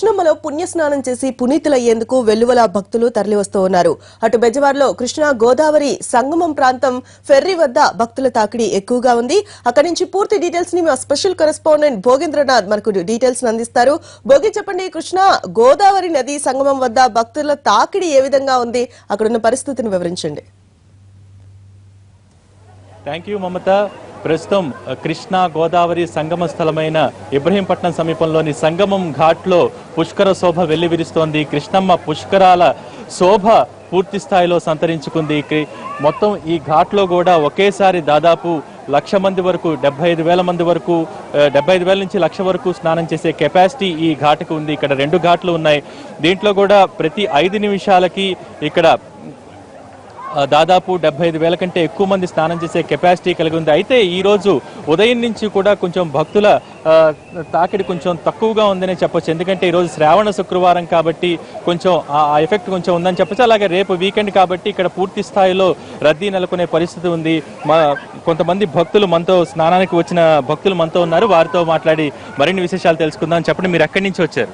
కృష్ణమ్మలో పుణ్యస్నానం చేసి పునీతులయ్యేందుకు వెల్లువల భక్తులు తరలివస్తూ ఉన్నారు. అటు బెజవాడలో కృష్ణా గోదావరి సంగమం ప్రాంతం ఫెర్రీ వద్ద భక్తుల తాకిడి ఎక్కువగా ఉంది. అక్కడి నుంచి పూర్తి డీటెయిల్స్ ని మా స్పెషల్ కరెస్పాండెంట్ భోగేంద్రనాథ్ మనకు డీటెయిల్స్ అందిస్తారు. భోగి, చెప్పండి, కృష్ణా గోదావరి నది సంగమం వద్ద భక్తుల తాకిడి ఏ విధంగా ఉంది, అక్కడున్న పరిస్థితిని వివరించండి. థ్యాంక్ యూ మమత. ప్రస్తుతం కృష్ణా గోదావరి సంగమ స్థలమైన ఇబ్రహీంపట్నం సమీపంలోని సంగమం ఘాట్లో పుష్కర శోభ వెల్లివిరుస్తోంది. కృష్ణమ్మ పుష్కరాల శోభ పూర్తి స్థాయిలో సంతరించుకుంది. మొత్తం ఈ ఘాట్లో కూడా ఒకేసారి దాదాపు 1,00,000 మంది వరకు 75,000 మంది వరకు 75,000 నుంచి 1,00,000 వరకు స్నానం చేసే కెపాసిటీ ఈ ఘాటుకు ఉంది. ఇక్కడ 2 ఘాట్లు ఉన్నాయి. దీంట్లో కూడా ప్రతి 5 నిమిషాలకి ఇక్కడ దాదాపు 75,000 కంటే ఎక్కువ మంది స్నానం చేసే కెపాసిటీ కలిగి ఉంది. అయితే ఈరోజు ఉదయం నుంచి కూడా కొంచెం భక్తుల తాకిడి కొంచెం తక్కువగా ఉందని చెప్పొచ్చు. ఎందుకంటే ఈరోజు శ్రావణ శుక్రవారం కాబట్టి కొంచెం ఆ ఎఫెక్ట్ కొంచెం ఉందని చెప్పొచ్చు. అలాగే రేపు వీకెండ్ కాబట్టి ఇక్కడ పూర్తి స్థాయిలో రద్దీ నెలకొనే పరిస్థితి ఉంది. కొంతమంది భక్తులు మనతో స్నానానికి వచ్చిన భక్తులు మనతో ఉన్నారు. వారితో మాట్లాడి మరిన్ని విశేషాలు తెలుసుకుందాం. చెప్పండి, మీరు ఎక్కడి నుంచి వచ్చారు?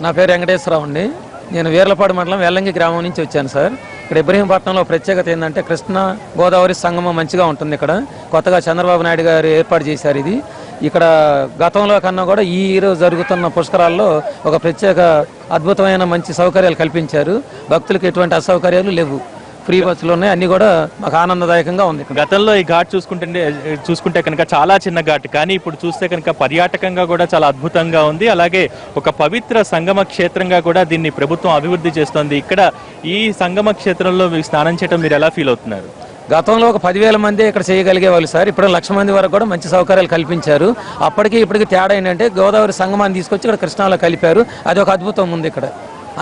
నా పేరు వెంకటేశ్వరరావు అండి. నేను వీర్లపాడు మండలం వెల్లంగి గ్రామం నుంచి వచ్చాను సార్. ఇక్కడ ఇబ్రహీంపట్నంలో ప్రత్యేకత ఏంటంటే కృష్ణా గోదావరి సంగమం మంచిగా ఉంటుంది. ఇక్కడ కొత్తగా చంద్రబాబు నాయుడు గారు ఏర్పాటు చేశారు ఇది. ఇక్కడ గతంలో కన్నా కూడా ఈ రోజు జరుగుతున్న పుష్కరాల్లో ఒక ప్రత్యేక అద్భుతమైన మంచి సౌకర్యాలు కల్పించారు. భక్తులకు ఎటువంటి అసౌకర్యాలు లేవు. ఫ్రీ బస్సులు ఉన్నాయి. అన్ని కూడా మాకు ఆనందదాయకంగా ఉంది. గతంలో ఈ ఘాట్ చూసుకుంటే కనుక చాలా చిన్న ఘాట్, కానీ ఇప్పుడు చూస్తే కనుక పర్యాటకంగా కూడా చాలా అద్భుతంగా ఉంది. అలాగే ఒక పవిత్ర సంగమ క్షేత్రంగా కూడా దీన్ని ప్రభుత్వం అభివృద్ధి చేస్తోంది. ఇక్కడ ఈ సంగమ క్షేత్రంలో మీరు స్నానం చేయడం మీరు ఎలా ఫీల్ అవుతున్నారు? గతంలో ఒక 10,000 మంది ఇక్కడ చేయగలిగే వాళ్ళు సార్. ఇప్పుడు 1,00,000 మంది వరకు కూడా మంచి సౌకర్యాలు కల్పించారు. అప్పటికి ఇప్పటికి తేడా ఏంటంటే గోదావరి సంగమాన్ని తీసుకొచ్చి ఇక్కడ కృష్ణాలో కలిపారు. అది ఒక అద్భుతం ఉంది ఇక్కడ.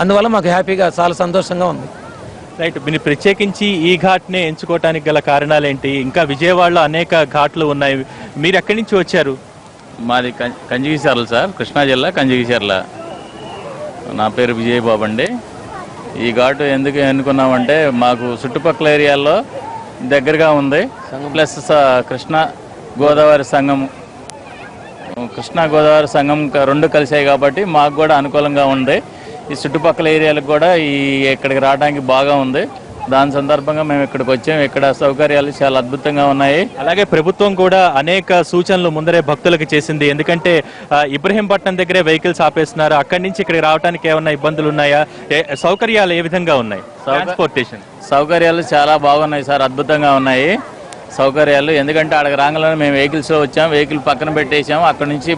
అందువల్ల మాకు హ్యాపీగా చాలా సంతోషంగా ఉంది. రైట్, మీరు ప్రత్యేకించి ఈ ఘాట్నే ఎంచుకోవటానికి గల కారణాలు ఏంటి? ఇంకా విజయవాడలో అనేక ఘాట్లు ఉన్నాయి. మీరు ఎక్కడి నుంచి వచ్చారు? మాది కంచిగిచర్ల సార్, కృష్ణా జిల్లా కంచిగిచర్ల. నా పేరు విజయబాబు అండి. ఈ ఘాటు ఎందుకు ఎన్నుకున్నామంటే మాకు చుట్టుపక్కల ఏరియాల్లో దగ్గరగా ఉంది. ప్లస్ కృష్ణా గోదావరి సంగం రెండు కలిసాయి కాబట్టి మాకు కూడా అనుకూలంగా ఉంది. ఈ చుట్టుపక్కల ఏరియాలకు కూడా ఇక్కడికి రావడానికి బాగా ఉంది. దాని సందర్భంగా మేము ఇక్కడికి వచ్చాము. ఇక్కడ సౌకర్యాలు చాలా అద్భుతంగా ఉన్నాయి. అలాగే ప్రభుత్వం కూడా అనేక సూచనలు ముందరే భక్తులకు చేసింది. ఎందుకంటే ఇబ్రహీంపట్నం దగ్గరే వెహికల్స్ ఆపేస్తున్నారు. అక్కడి నుంచి ఇక్కడికి రావడానికి ఏమన్నా ఇబ్బందులు ఉన్నాయా? సౌకర్యాలు ఏ విధంగా ఉన్నాయి? ట్రాన్స్పోర్టేషన్ సౌకర్యాలు చాలా బాగున్నాయి సార్, అద్భుతంగా ఉన్నాయి సౌకర్యాలు. ఎందుకంటే అక్కడికి రాగానే మేము వెహికల్స్లో వచ్చాము. వెహికల్ పక్కన పెట్టేసాము. అక్కడి నుంచి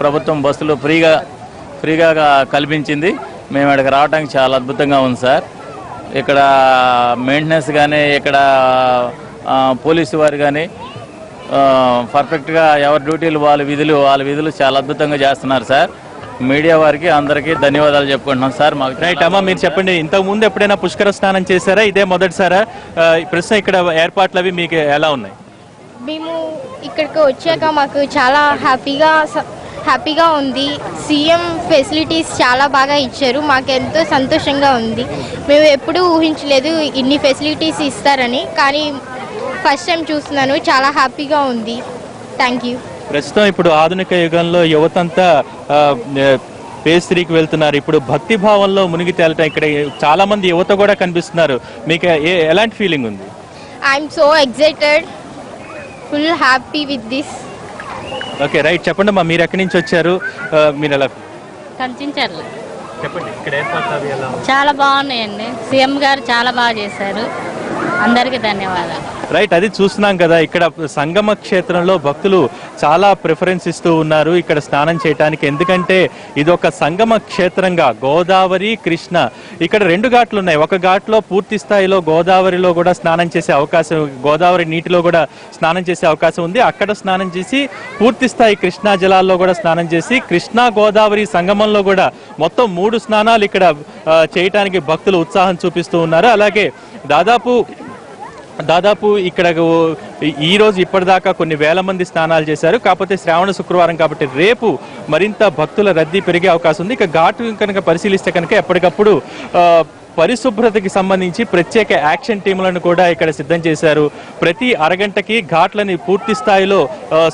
ప్రభుత్వం బస్సులు ఫ్రీగా కల్పించింది. మేము ఇక్కడికి రావడానికి చాలా అద్భుతంగా ఉంది సార్. ఇక్కడ మెయింటెనెన్స్ కానీ ఇక్కడ పోలీసు వారు కానీ పర్ఫెక్ట్గా ఎవరి డ్యూటీలు వాళ్ళ విధులు చాలా అద్భుతంగా చేస్తున్నారు సార్. మీడియా వారికి అందరికీ ధన్యవాదాలు చెప్పుకుంటున్నాం సార్. మాకు రైట్ అమ్మా, మీరు చెప్పండి, ఇంతకు ముందు ఎప్పుడైనా పుష్కర స్నానం చేశారా? ఇదే మొదటిసారా? ప్రస్తుతం ఇక్కడ ఏర్పాట్లు అవి మీకు ఎలా ఉన్నాయి? మేము ఇక్కడికి వచ్చాక మాకు చాలా హ్యాపీగా ఉంది. సీఎం ఫెసిలిటీస్ చాలా బాగా ఇచ్చారు. మాకు ఎంతో సంతోషంగా ఉంది. మేము ఎప్పుడూ ఊహించలేదు ఇన్ని ఫెసిలిటీస్ ఇస్తారని, కానీ ఫస్ట్ టైం చూస్తున్నాను. చాలా హ్యాపీగా ఉంది. Thank you. ప్రస్తుతం ఇప్పుడు ఆధునిక యుగంలో యువతంతా ఫేజ్ 3కి వెళ్తున్నారు. ఇప్పుడు భక్తి భావంలో మునిగి తేలటం ఇక్కడ చాలా మంది యువత కూడా కనిపిస్తున్నారు. మీకు ఎలాంటి ఫీలింగ్ ఉంది? I'm so excited, full happy with this. Okay, right, చెప్పండి అమ్మా, మీరు ఎక్కడి నుంచి వచ్చారు? మీరు ఎలా కంచించర్ల. చెప్పండి, ఇక్కడ ఏర్పాట్లు ఎలా? చాలా బాగున్నాయండి. సీఎం గారు చాలా బాగా చేశారు. అందరికీ ధన్యవాదాలు. రైట్, అది చూస్తున్నాం కదా. ఇక్కడ సంగమ క్షేత్రంలో భక్తులు చాలా ప్రిఫరెన్స్ ఇస్తూ ఉన్నారు ఇక్కడ స్నానం చేయడానికి. ఎందుకంటే ఇది ఒక సంగమ క్షేత్రంగా గోదావరి కృష్ణ ఇక్కడ 2 ఘాట్లు ఉన్నాయి. ఒక ఘాట్లో పూర్తి స్థాయిలో గోదావరిలో కూడా స్నానం చేసే అవకాశం, గోదావరి నీటిలో కూడా స్నానం చేసే అవకాశం ఉంది. అక్కడ స్నానం చేసి పూర్తి స్థాయి కృష్ణా జలాల్లో కూడా స్నానం చేసి కృష్ణా గోదావరి సంగమంలో కూడా మొత్తం 3 స్నానాలు ఇక్కడ చేయటానికి భక్తులు ఉత్సాహం చూపిస్తూ ఉన్నారు. అలాగే దాదాపు ఇక్కడ ఈ రోజు ఇప్పటిదాకా కొన్ని వేల మంది స్నానాలు చేశారు. కాకపోతే శ్రావణ శుక్రవారం కాబట్టి రేపు మరింత భక్తుల రద్దీ పెరిగే అవకాశం ఉంది. ఇక ఘాటు కనుక పరిశీలిస్తే కనుక ఎప్పటికప్పుడు పరిశుభ్రతకి సంబంధించి ప్రత్యేక యాక్షన్ టీములను కూడా ఇక్కడ సిద్ధం చేశారు. ప్రతి అరగంటకి ఘాట్లని పూర్తి స్థాయిలో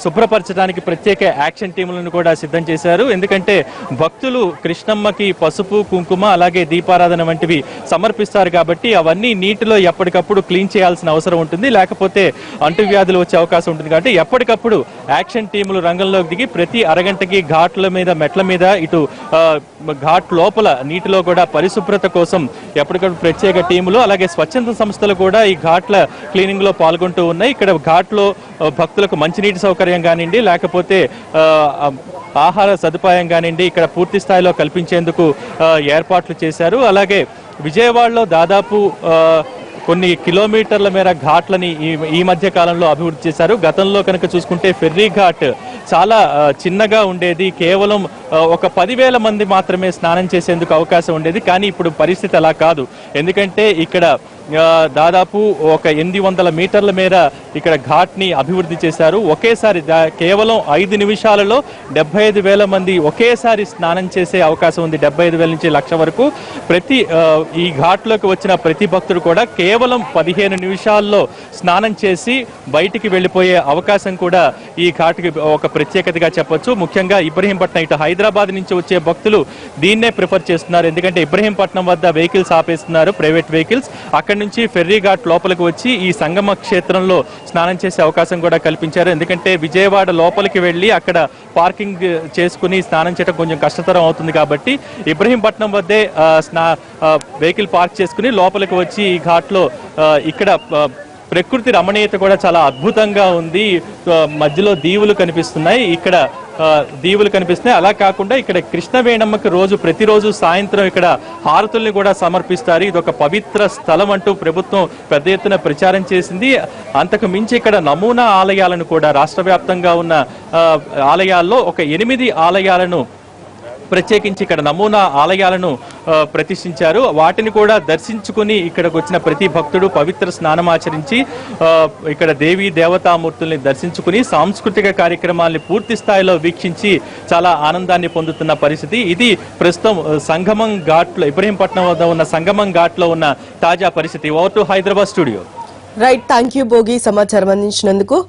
శుభ్రపరచడానికి ప్రత్యేక యాక్షన్ టీములను కూడా సిద్ధం చేశారు. ఎందుకంటే భక్తులు కృష్ణమ్మకి పసుపు కుంకుమ అలాగే దీపారాధన వంటివి సమర్పిస్తారు కాబట్టి అవన్నీ నీటిలో ఎప్పటికప్పుడు క్లీన్ చేయాల్సిన అవసరం ఉంటుంది, లేకపోతే అంటువ్యాధులు వచ్చే అవకాశం ఉంటుంది. కాబట్టి ఎప్పటికప్పుడు యాక్షన్ టీములు రంగంలోకి దిగి ప్రతి అరగంటకి ఘాట్ల మీద మెట్ల మీద ఇటు ఘాట్ లోపల నీటిలో కూడా పరిశుభ్రత కోసం ఎప్పటికప్పుడు ప్రత్యేక టీములు అలాగే స్వచ్ఛంద సంస్థలు కూడా ఈ ఘాట్ల క్లీనింగ్ లో పాల్గొంటూ ఉన్నాయి. ఇక్కడ ఘాట్లో భక్తులకు మంచినీటి సౌకర్యం కానివ్వండి లేకపోతే ఆహార సదుపాయం కానివ్వండి ఇక్కడ పూర్తి స్థాయిలో కల్పించేందుకు ఏర్పాట్లు చేశారు. అలాగే విజయవాడలో దాదాపు కొన్ని కిలోమీటర్ల మేర ఘాట్లని ఈ మధ్య కాలంలో అభివృద్ధి చేశారు. గతంలో కనుక చూసుకుంటే ఫెర్రీ ఘాట్ చాలా చిన్నగా ఉండేది, కేవలం ఒక 10,000 మంది మాత్రమే స్నానం చేసేందుకు అవకాశం ఉండేది. కానీ ఇప్పుడు పరిస్థితి అలా కాదు. ఎందుకంటే ఇక్కడ దాదాపు ఒక 800 మీటర్ల మేర ఇక్కడ ఘాట్ ని అభివృద్ధి చేశారు. ఒకేసారి కేవలం 5 నిమిషాలలో 75,000 మంది ఒకేసారి స్నానం చేసే అవకాశం ఉంది. 75,000 నుంచి 1,00,000 వరకు ప్రతి ఈ ఘాట్లోకి వచ్చిన ప్రతి భక్తుడు కూడా కేవలం 15 నిమిషాల్లో స్నానం చేసి బయటికి వెళ్ళిపోయే అవకాశం కూడా ఈ ఘాట్కి ఒక ప్రత్యేకతగా చెప్పొచ్చు. ముఖ్యంగా ఇబ్రహీంపట్నం ఇటు హైదరాబాద్ నుంచి వచ్చే భక్తులు దీన్నే ప్రిఫర్ చేస్తున్నారు. ఎందుకంటే ఇబ్రహీంపట్నం వద్ద వెహికల్స్ ఆపేస్తున్నారు, ప్రైవేట్ వెహికల్స్. అక్కడి నుంచి ఫెర్రీ ఘాట్ లోపలికి వచ్చి ఈ సంగమ క్షేత్రంలో స్నానం చేసే అవకాశం కూడా కల్పించారు. ఎందుకంటే విజయవాడ లోపలికి వెళ్ళి అక్కడ పార్కింగ్ చేసుకుని స్నానం చేయడం కొంచెం కష్టతరం అవుతుంది కాబట్టి ఇబ్రహీంపట్నం వద్దే వెహికల్ పార్క్ చేసుకుని లోపలికి వచ్చి ఈ ఘాట్లో ఇక్కడ ప్రకృతి రమణీయత కూడా చాలా అద్భుతంగా ఉంది. మధ్యలో దీవులు కనిపిస్తున్నాయి, ఇక్కడ దీవులు కనిపిస్తున్నాయి. అలా కాకుండా ఇక్కడ కృష్ణవేణమ్మకి ప్రతిరోజు సాయంత్రం ఇక్కడ హారతుల్ని కూడా సమర్పిస్తారు. ఇది ఒక పవిత్ర స్థలం అంటూ ప్రభుత్వం పెద్ద ఎత్తున ప్రచారం చేసింది. అంతకు మించి ఇక్కడ నమూనా ఆలయాలను కూడా రాష్ట్ర వ్యాప్తంగా ఉన్న ఆలయాల్లో ఒక 8 ఆలయాలను ప్రత్యేకించి ఇక్కడ నమూనా ఆలయాలను ప్రతిష్ఠించారు. వాటిని కూడా దర్శించుకుని ఇక్కడికి వచ్చిన ప్రతి భక్తుడు పవిత్ర స్నానం ఆచరించి ఇక్కడ దేవీ దేవతామూర్తుల్ని దర్శించుకుని సాంస్కృతిక కార్యక్రమాల్ని పూర్తి స్థాయిలో వీక్షించి చాలా ఆనందాన్ని పొందుతున్న పరిస్థితి. ఇది ప్రస్తుతం సంగమం ఘాట్లో ఇబ్రహీంపట్నం వద్ద ఉన్న సంగమం ఘాట్లో ఉన్న తాజా పరిస్థితి. Over to Hyderabad studio. Right, thank you Bhogi సమాచారం అందించినందుకు.